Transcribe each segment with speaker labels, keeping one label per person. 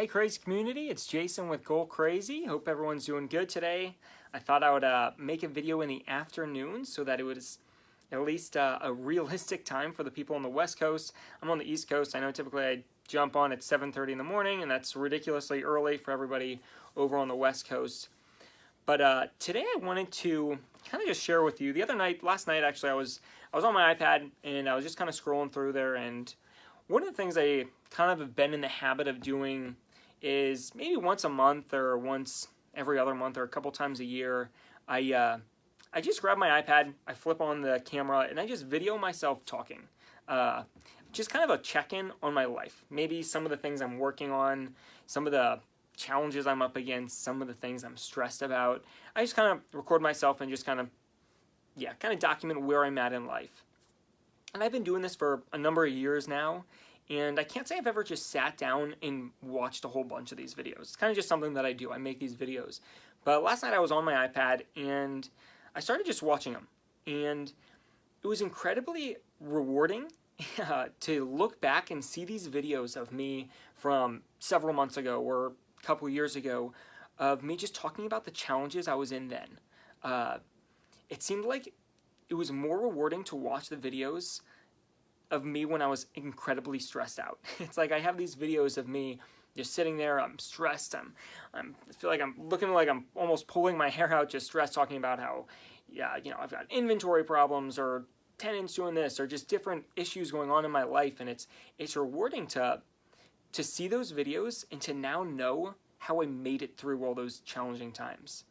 Speaker 1: Hey Crazy community, it's Jason with Goal Crazy. Hope everyone's doing good today. I thought I would make a video in the afternoon so that it was at least a realistic time for the people on the West Coast. I'm on the East Coast. I know typically I jump on at 7:30 in the morning, and that's ridiculously early for everybody over on the West Coast. But today I wanted to kind of just share with you. Last night actually, I was on my iPad and I was just kind of scrolling through there, and one of the things I kind of have been in the habit of doing is maybe once a month or once every other month or a couple times a year, I just grab my iPad, I flip on the camera, and I just video myself talking. Just kind of a check-in on my life. Maybe some of the things I'm working on, some of the challenges I'm up against, some of the things I'm stressed about. I just kind of record myself and just kind of document where I'm at in life. And I've been doing this for a number of years now, and I can't say I've ever just sat down and watched a whole bunch of these videos. It's kind of just something that I do. I make these videos. But last night I was on my iPad, and I started just watching them. And it was incredibly rewarding to look back and see these videos of me from several months ago or a couple years ago of me just talking about the challenges I was in then. It seemed like it was more rewarding to watch the videos of me when I was incredibly stressed out. It's like I have these videos of me just sitting there, I'm stressed, I feel like I'm looking like I'm almost pulling my hair out, just stressed, talking about how, I've got inventory problems or tenants doing this or just different issues going on in my life, and it's rewarding to see those videos and to now know how I made it through all those challenging times.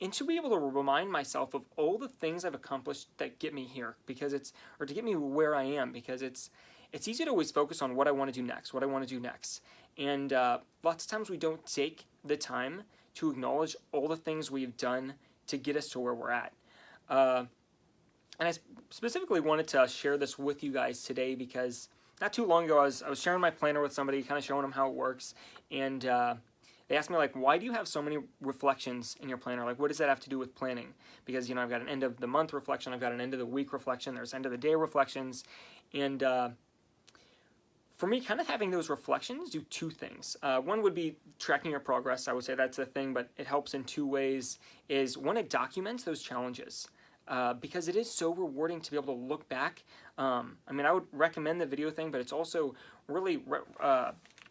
Speaker 1: And to be able to remind myself of all the things I've accomplished that get me here, or to get me where I am, because it's easy to always focus on what I want to do next, And lots of times we don't take the time to acknowledge all the things we've done to get us to where we're at. And I specifically wanted to share this with you guys today because not too long ago I was sharing my planner with somebody, kind of showing them how it works, and they asked me, like, why do you have so many reflections in your planner? Like, what does that have to do with planning? Because, I've got an end of the month reflection, I've got an end of the week reflection, there's end of the day reflections. And for me, kind of having those reflections do two things. One would be tracking your progress. I would say that's the thing, but it helps in two ways. Is one, it documents those challenges. Because it is so rewarding to be able to look back. I would recommend the video thing, but it's also really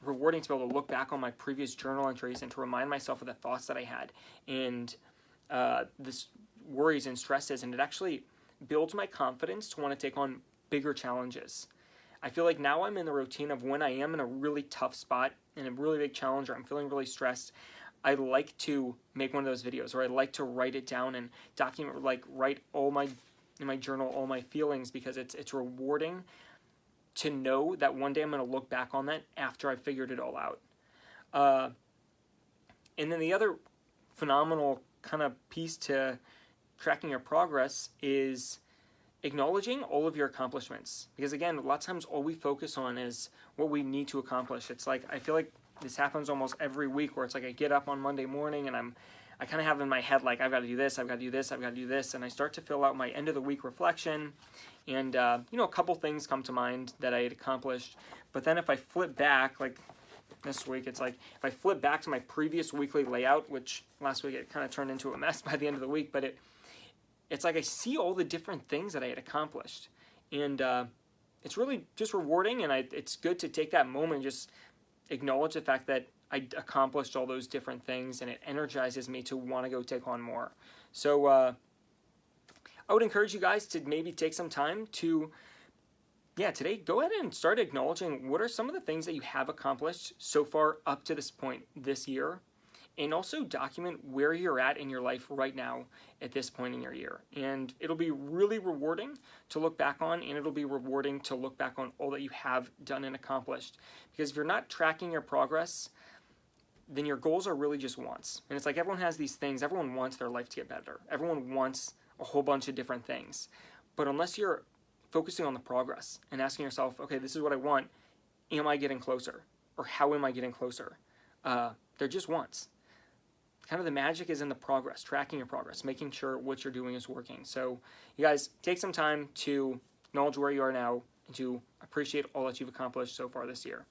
Speaker 1: rewarding to be able to look back on my previous journal entries and to remind myself of the thoughts that I had and this worries and stresses, and it actually builds my confidence to want to take on bigger challenges. I feel like now I'm in the routine of when I am in a really tough spot, in a really big challenge, or I'm feeling really stressed, I like to make one of those videos, or I like to write it down and document, write in my journal all my feelings, because it's rewarding to know that one day I'm going to look back on that after I figured it all out. And then the other phenomenal kind of piece to tracking your progress is acknowledging all of your accomplishments. Because again, a lot of times all we focus on is what we need to accomplish. It's like, I feel like this happens almost every week where it's like I get up on Monday morning and I kind of have in my head, like, I've got to do this, I've got to do this, I've got to do this, and I start to fill out my end of the week reflection, and a couple things come to mind that I had accomplished. But then if I flip back, like this week, it's like if I flip back to my previous weekly layout, which last week it kind of turned into a mess by the end of the week, but it's like I see all the different things that I had accomplished, and it's really just rewarding, and it's good to take that moment and just acknowledge the fact that I accomplished all those different things, and it energizes me to want to go take on more. So I would encourage you guys to maybe take some time to, today go ahead and start acknowledging what are some of the things that you have accomplished so far up to this point this year, and also document where you're at in your life right now at this point in your year. And it'll be really rewarding to look back on, and it'll be rewarding to look back on all that you have done and accomplished. Because if you're not tracking your progress, then your goals are really just wants. And it's like everyone has these things, everyone wants their life to get better. Everyone wants a whole bunch of different things. But unless you're focusing on the progress and asking yourself, okay, this is what I want, am I getting closer? Or how am I getting closer? They're just wants. Kind of the magic is in the progress, tracking your progress, making sure what you're doing is working. So you guys, take some time to acknowledge where you are now and to appreciate all that you've accomplished so far this year.